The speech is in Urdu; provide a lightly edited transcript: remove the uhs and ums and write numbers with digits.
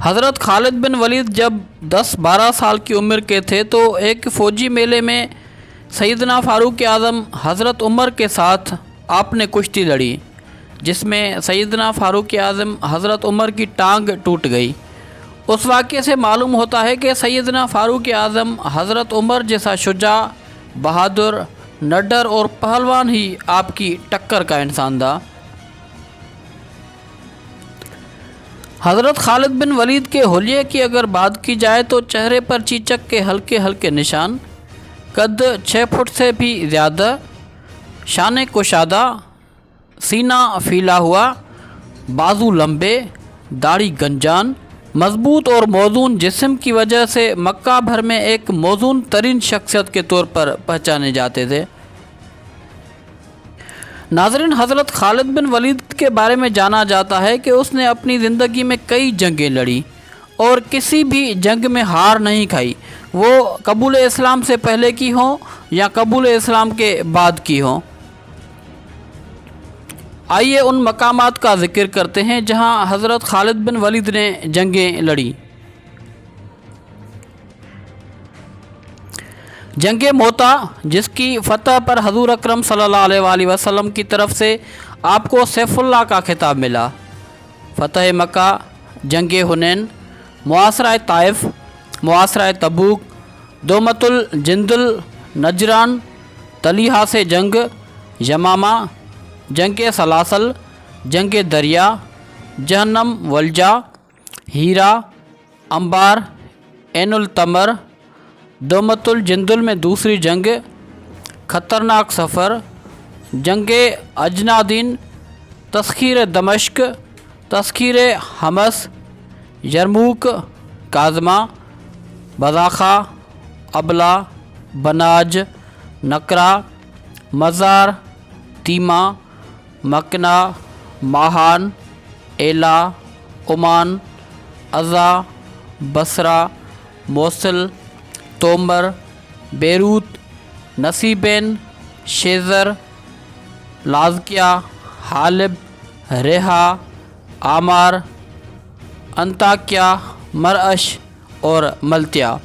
حضرت خالد بن ولید جب 10-12 سال کی عمر کے تھے تو ایک فوجی میلے میں سیدنا فاروق اعظم حضرت عمر کے ساتھ آپ نے کشتی لڑی، جس میں سیدنا فاروق اعظم حضرت عمر کی ٹانگ ٹوٹ گئی۔ اس واقعے سے معلوم ہوتا ہے کہ سیدنا فاروق اعظم حضرت عمر جیسا شجاع، بہادر، نڈر اور پہلوان ہی آپ کی ٹکر کا انسان تھا۔ حضرت خالد بن ولید کے حلیے کی اگر بات کی جائے تو چہرے پر چیچک کے ہلکے ہلکے نشان، قد 6 فٹ سے بھی زیادہ، شان کشادہ، سینہ پھیلا ہوا، بازو لمبے، داڑھی گنجان، مضبوط اور موزون جسم کی وجہ سے مکہ بھر میں ایک موزون ترین شخصیت کے طور پر پہچانے جاتے تھے۔ ناظرین، حضرت خالد بن ولید کے بارے میں جانا جاتا ہے کہ اس نے اپنی زندگی میں کئی جنگیں لڑی اور کسی بھی جنگ میں ہار نہیں کھائی، وہ قبول اسلام سے پہلے کی ہوں یا قبول اسلام کے بعد کی ہوں۔ آئیے ان مقامات کا ذکر کرتے ہیں جہاں حضرت خالد بن ولید نے جنگیں لڑی۔ جنگ موتا، جس کی فتح پر حضور اکرم صلی اللہ علیہ وآلہ وسلم کی طرف سے آپ کو سیف اللہ کا خطاب ملا۔ فتح مکہ، جنگ حنین، محاصرہ طائف، محاصرہ تبوک، دومۃ الجندل، نجران، طلیحہ سے جنگ، یمامہ، جنگ سلاسل، جنگ دریا، جہنم والجا، ہیرا، انبار، عین التمر، دومۃ الجندل میں دوسری جنگ، خطرناک سفر، جنگ اجنادین، تسخیر دمشق، تسخیر حمص، یرموک، کاظمہ، بذاخہ، ابلا، بناج، نکرا، مزار، تیمہ، مکنہ، ماہان، ایلا، عمان، عزا، بصرہ، موصل، تومر، بیروت، نصیبین، شیزر، لازکیہ، حالب، ریحا، آمار، انطاکیہ، مرعش اور ملتیا۔